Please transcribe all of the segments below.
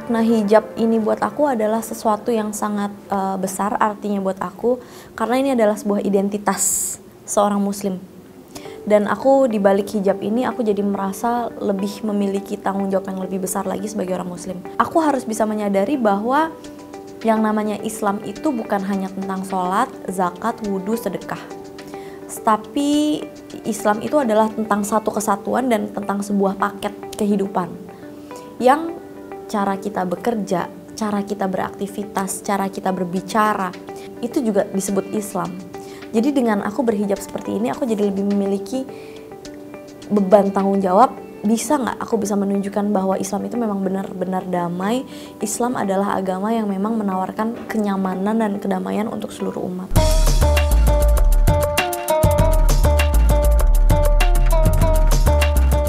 Makna hijab ini buat aku adalah sesuatu yang sangat besar artinya buat aku, karena ini adalah sebuah identitas seorang muslim. Dan aku di balik hijab ini aku jadi merasa lebih memiliki tanggung jawab yang lebih besar lagi sebagai orang muslim. Aku harus bisa menyadari bahwa yang namanya Islam itu bukan hanya tentang sholat, zakat, wudhu, sedekah. Tapi Islam itu adalah tentang satu kesatuan dan tentang sebuah paket kehidupan. Yang cara kita bekerja, cara kita beraktivitas, cara kita berbicara, itu juga disebut Islam. Jadi dengan aku berhijab seperti ini, aku jadi lebih memiliki beban tanggung jawab. Bisa nggak aku bisa menunjukkan bahwa Islam itu memang benar-benar damai. Islam adalah agama yang memang menawarkan kenyamanan dan kedamaian untuk seluruh umat.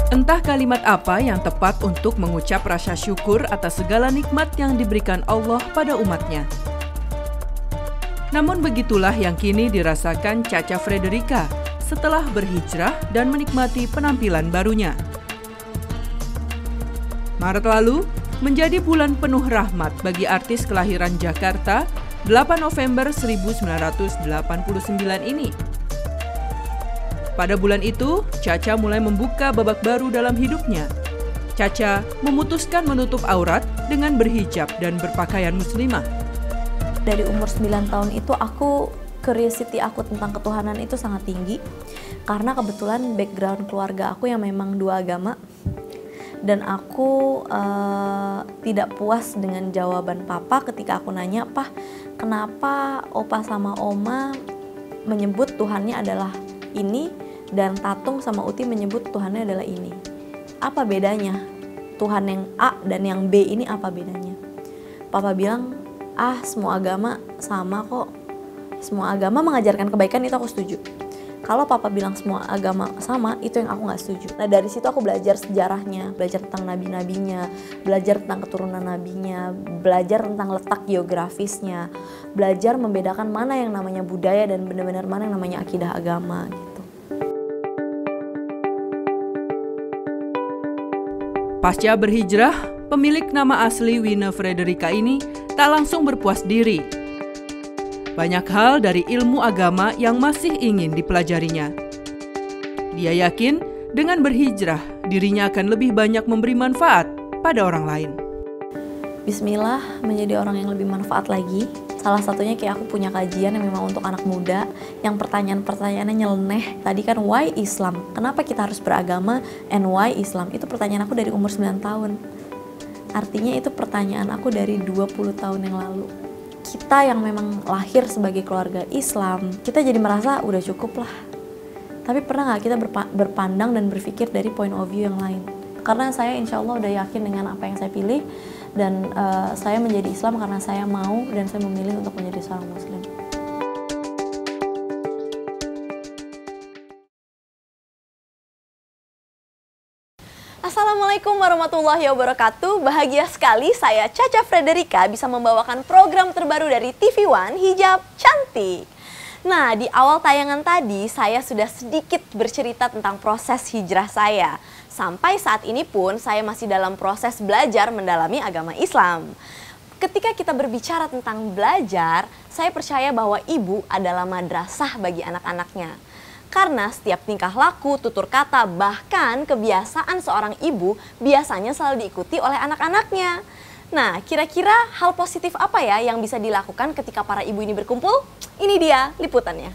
Entah kalimat apa yang tepat untuk mengucap rasa syukur atas segala nikmat yang diberikan Allah pada umatnya. Namun begitulah yang kini dirasakan Caca Frederica setelah berhijrah dan menikmati penampilan barunya. Maret lalu menjadi bulan penuh rahmat bagi artis kelahiran Jakarta 8 November 1989 ini. Pada bulan itu, Caca mulai membuka babak baru dalam hidupnya. Caca memutuskan menutup aurat dengan berhijab dan berpakaian muslimah. Dari umur 9 tahun itu curiosity aku tentang ketuhanan itu sangat tinggi. Karena kebetulan background keluarga aku yang memang dua agama. Dan aku tidak puas dengan jawaban papa ketika aku nanya, "Pah, kenapa opa sama oma menyebut Tuhannya adalah ini dan Tatung sama Uti menyebut Tuhannya adalah ini? Apa bedanya? Tuhan yang A dan yang B ini apa bedanya?" Papa bilang, semua agama sama kok. Semua agama mengajarkan kebaikan, itu aku setuju. Kalau papa bilang semua agama sama, itu yang aku gak setuju. Nah dari situ aku belajar sejarahnya, belajar tentang nabi-nabinya, belajar tentang keturunan nabinya, belajar tentang letak geografisnya, belajar membedakan mana yang namanya budaya dan benar-benar mana yang namanya akidah agama gitu. Pasca berhijrah, pemilik nama asli Wina Frederica ini tak langsung berpuas diri. Banyak hal dari ilmu agama yang masih ingin dipelajarinya. Dia yakin dengan berhijrah, dirinya akan lebih banyak memberi manfaat pada orang lain. Bismillah, menjadi orang yang lebih manfaat lagi. Salah satunya kayak aku punya kajian yang memang untuk anak muda, yang pertanyaan-pertanyaannya nyeleneh. Tadi kan why Islam? Kenapa kita harus beragama and why Islam? Itu pertanyaan aku dari umur 9 tahun. Artinya itu pertanyaan aku dari 20 tahun yang lalu. Kita yang memang lahir sebagai keluarga Islam, kita jadi merasa udah cukup lah. Tapi pernah gak kita berpandang dan berpikir dari point of view yang lain? Karena saya insya Allah udah yakin dengan apa yang saya pilih. Dan saya menjadi Islam karena saya mau dan saya memilih untuk menjadi seorang muslim. Assalamualaikum warahmatullahi wabarakatuh. Bahagia sekali saya Caca Frederica bisa membawakan program terbaru dari TV One, Hijab Cantik. Nah, di awal tayangan tadi saya sudah sedikit bercerita tentang proses hijrah saya. Sampai saat ini pun saya masih dalam proses belajar mendalami agama Islam. Ketika kita berbicara tentang belajar, saya percaya bahwa ibu adalah madrasah bagi anak-anaknya. Karena setiap tingkah laku, tutur kata, bahkan kebiasaan seorang ibu biasanya selalu diikuti oleh anak-anaknya. Nah, kira-kira hal positif apa ya yang bisa dilakukan ketika para ibu ini berkumpul? Ini dia liputannya.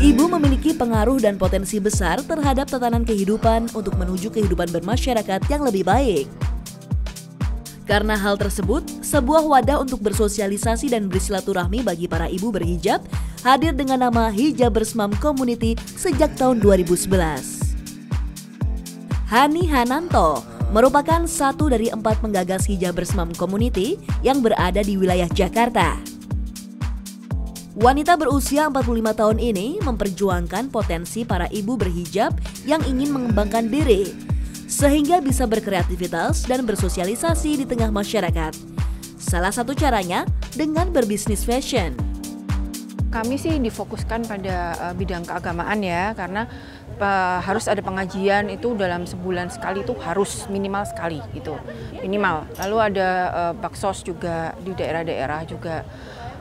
Ibu memiliki pengaruh dan potensi besar terhadap tatanan kehidupan untuk menuju kehidupan bermasyarakat yang lebih baik. Karena hal tersebut, sebuah wadah untuk bersosialisasi dan bersilaturahmi bagi para ibu berhijab hadir dengan nama Hijab Bersmam Community sejak tahun 2011. Hani Hananto merupakan satu dari 4 penggagas Hijab Bersmam Community yang berada di wilayah Jakarta. Wanita berusia 45 tahun ini memperjuangkan potensi para ibu berhijab yang ingin mengembangkan diri, sehingga bisa berkreativitas dan bersosialisasi di tengah masyarakat. Salah satu caranya dengan berbisnis fashion. Kami sih difokuskan pada bidang keagamaan ya, karena harus ada pengajian itu dalam sebulan sekali, itu harus minimal sekali gitu, minimal. Lalu ada baksos juga di daerah-daerah juga,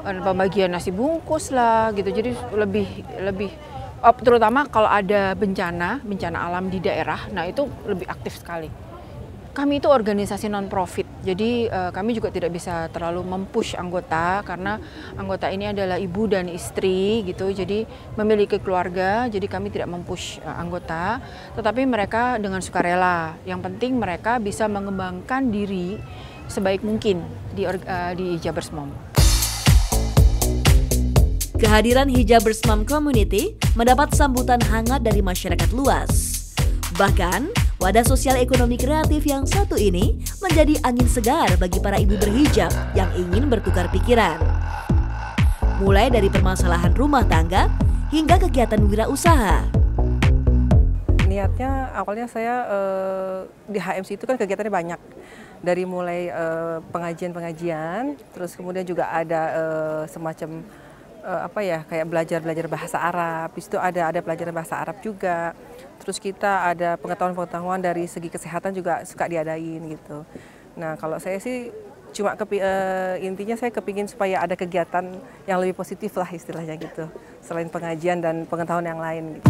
pembagian nasi bungkus lah gitu. Jadi lebih terutama kalau ada bencana alam di daerah, nah itu lebih aktif sekali. Kami itu organisasi non-profit, jadi kami juga tidak bisa terlalu mempush anggota karena anggota ini adalah ibu dan istri gitu, jadi memiliki keluarga, jadi kami tidak mempush anggota, tetapi mereka dengan sukarela. Yang penting mereka bisa mengembangkan diri sebaik mungkin di Hijabers Mom. Kehadiran Hijabers Mom Community mendapat sambutan hangat dari masyarakat luas. Bahkan, wadah sosial ekonomi kreatif yang satu ini menjadi angin segar bagi para ibu berhijab yang ingin bertukar pikiran. Mulai dari permasalahan rumah tangga hingga kegiatan wirausaha. Niatnya awalnya saya di HMC itu kan kegiatannya banyak. Dari mulai pengajian-pengajian, terus kemudian juga ada semacam kayak belajar bahasa Arab. Di situ ada pelajaran bahasa Arab juga. Terus kita ada pengetahuan dari segi kesehatan juga suka diadain gitu. Nah kalau saya sih cuma intinya saya kepingin supaya ada kegiatan yang lebih positif lah istilahnya gitu. Selain pengajian dan pengetahuan yang lain gitu.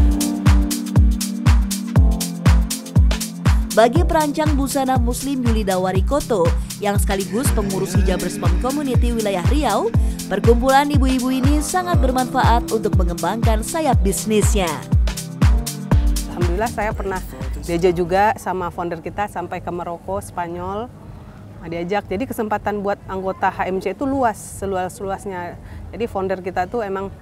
Bagi perancang busana Muslim Yulida Warikoto yang sekaligus pengurus Hijabers Mom Community wilayah Riau, perkumpulan ibu-ibu ini sangat bermanfaat untuk mengembangkan sayap bisnisnya. Alhamdulillah saya pernah diajak juga sama founder kita sampai ke Maroko, Spanyol, diajak. Jadi kesempatan buat anggota HMC itu luas, seluas-luasnya. Jadi founder kita tuh emang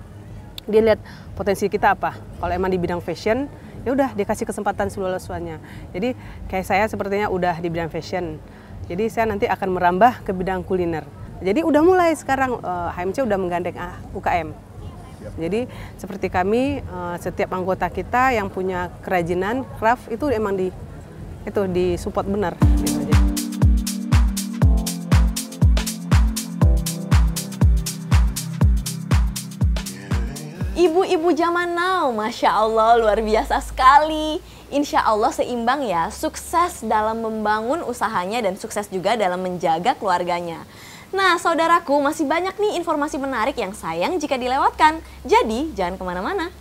dia lihat potensi kita apa. Kalau emang di bidang fashion, ya udah dikasih kesempatan seluas-luasnya. Jadi kayak saya sepertinya udah di bidang fashion. Jadi saya nanti akan merambah ke bidang kuliner. Jadi udah mulai sekarang HMC udah menggandeng UKM. Jadi seperti kami, setiap anggota kita yang punya kerajinan, craft itu emang di support benar. Ibu-ibu zaman now, Masya Allah luar biasa sekali. Insya Allah seimbang ya, sukses dalam membangun usahanya dan sukses juga dalam menjaga keluarganya. Nah saudaraku, masih banyak nih informasi menarik yang sayang jika dilewatkan. Jadi jangan kemana-mana.